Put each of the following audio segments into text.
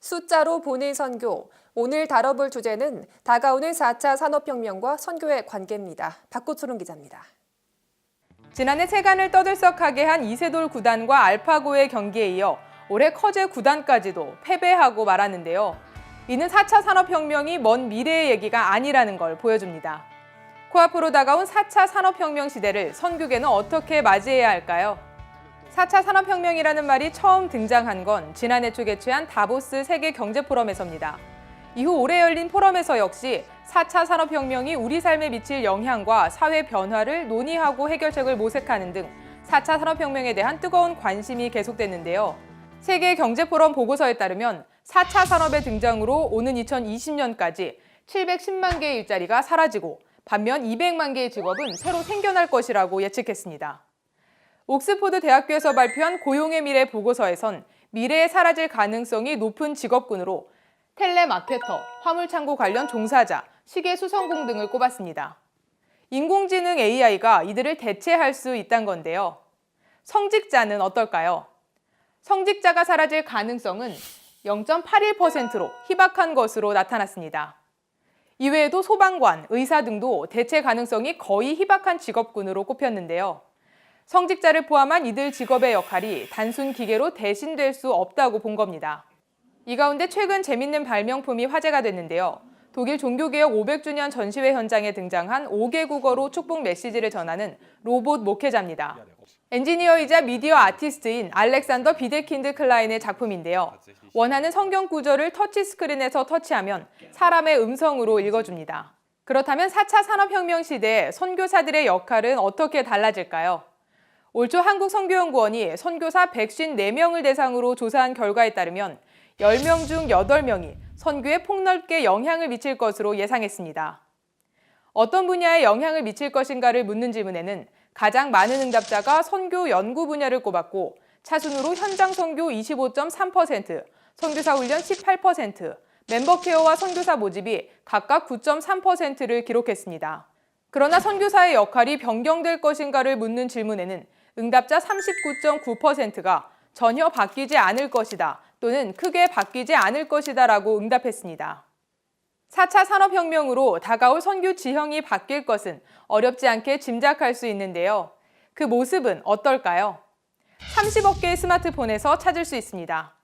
숫자로 보는 선교. 오늘 다뤄볼 주제는 다가오는 4차 산업혁명과 선교의 관계입니다. 박고초롱 기자입니다. 지난해 세간을 떠들썩하게 한 이세돌 구단과 알파고의 경기에 이어 올해 커제 구단까지도 패배하고 말았는데요. 이는 4차 산업혁명이 먼 미래의 얘기가 아니라는 걸 보여줍니다. 코앞으로 다가온 4차 산업혁명 시대를 선교계는 어떻게 맞이해야 할까요? 4차 산업혁명이라는 말이 처음 등장한 건 지난해 초 개최한 다보스 세계경제포럼에서입니다. 이후 올해 열린 포럼에서 역시 4차 산업혁명이 우리 삶에 미칠 영향과 사회 변화를 논의하고 해결책을 모색하는 등 4차 산업혁명에 대한 뜨거운 관심이 계속됐는데요. 세계경제포럼 보고서에 따르면 4차 산업의 등장으로 오는 2020년까지 710만 개의 일자리가 사라지고 반면 200만 개의 직업은 새로 생겨날 것이라고 예측했습니다. 옥스포드 대학교에서 발표한 고용의 미래 보고서에선 미래에 사라질 가능성이 높은 직업군으로 텔레마케터, 화물창고 관련 종사자, 시계 수성공 등을 꼽았습니다. 인공지능 AI가 이들을 대체할 수 있다는 건데요. 성직자는 어떨까요? 성직자가 사라질 가능성은 0.81%로 희박한 것으로 나타났습니다. 이외에도 소방관, 의사 등도 대체 가능성이 거의 희박한 직업군으로 꼽혔는데요. 성직자를 포함한 이들 직업의 역할이 단순 기계로 대신될 수 없다고 본 겁니다. 이 가운데 최근 재밌는 발명품이 화제가 됐는데요. 독일 종교개혁 500주년 전시회 현장에 등장한 5개 국어로 축복 메시지를 전하는 로봇 목회자입니다. 엔지니어이자 미디어 아티스트인 알렉산더 비데킨드 클라인의 작품인데요. 원하는 성경 구절을 터치스크린에서 터치하면 사람의 음성으로 읽어줍니다. 그렇다면 4차 산업혁명 시대에 선교사들의 역할은 어떻게 달라질까요? 올 초 한국선교연구원이 선교사 154명을 대상으로 조사한 결과에 따르면 10명 중 8명이 선교에 폭넓게 영향을 미칠 것으로 예상했습니다. 어떤 분야에 영향을 미칠 것인가를 묻는 질문에는 가장 많은 응답자가 선교 연구 분야를 꼽았고 차순으로 현장 선교 25.3%, 선교사 훈련 18%, 멤버 케어와 선교사 모집이 각각 9.3%를 기록했습니다. 그러나 선교사의 역할이 변경될 것인가를 묻는 질문에는 응답자 39.9%가 전혀 바뀌지 않을 것이다 또는 크게 바뀌지 않을 것이다 라고 응답했습니다. 4차 산업혁명으로 다가올 선교 지형이 바뀔 것은 어렵지 않게 짐작할 수 있는데요. 그 모습은 어떨까요? 30억 개의 스마트폰에서 찾을 수 있습니다.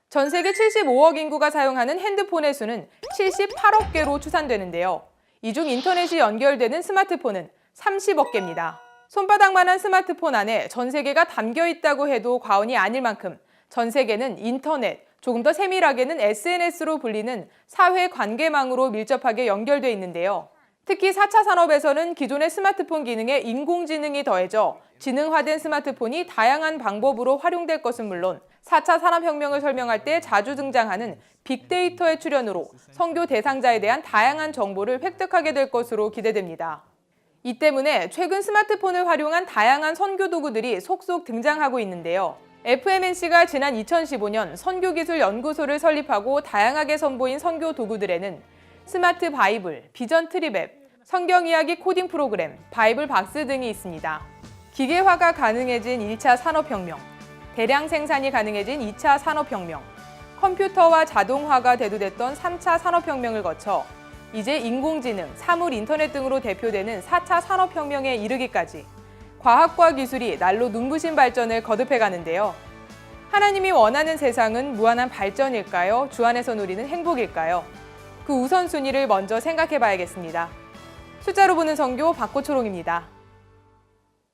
전 세계 75억 인구가 사용하는 핸드폰의 수는 78억 개로 추산되는데요. 이 중 인터넷이 연결되는 스마트폰은 30억 개입니다. 손바닥만한 스마트폰 안에 전 세계가 담겨 있다고 해도 과언이 아닐 만큼 전 세계는 인터넷, 조금 더 세밀하게는 SNS로 불리는 사회 관계망으로 밀접하게 연결돼 있는데요. 특히 4차 산업에서는 기존의 스마트폰 기능에 인공지능이 더해져 지능화된 스마트폰이 다양한 방법으로 활용될 것은 물론 4차 산업혁명을 설명할 때 자주 등장하는 빅데이터의 출현으로 선교 대상자에 대한 다양한 정보를 획득하게 될 것으로 기대됩니다. 이 때문에 최근 스마트폰을 활용한 다양한 선교 도구들이 속속 등장하고 있는데요. FMNC가 지난 2015년 선교기술연구소를 설립하고 다양하게 선보인 선교 도구들에는 스마트 바이블, 비전 트립 앱, 성경 이야기 코딩 프로그램, 바이블 박스 등이 있습니다. 기계화가 가능해진 1차 산업혁명, 대량 생산이 가능해진 2차 산업혁명, 컴퓨터와 자동화가 대두됐던 3차 산업혁명을 거쳐 이제 인공지능, 사물 인터넷 등으로 대표되는 4차 산업혁명에 이르기까지 과학과 기술이 날로 눈부신 발전을 거듭해 가는데요. 하나님이 원하는 세상은 무한한 발전일까요? 주 안에서 누리는 행복일까요? 그 우선순위를 먼저 생각해 봐야겠습니다. 숫자로 보는 선교 박고초롱입니다.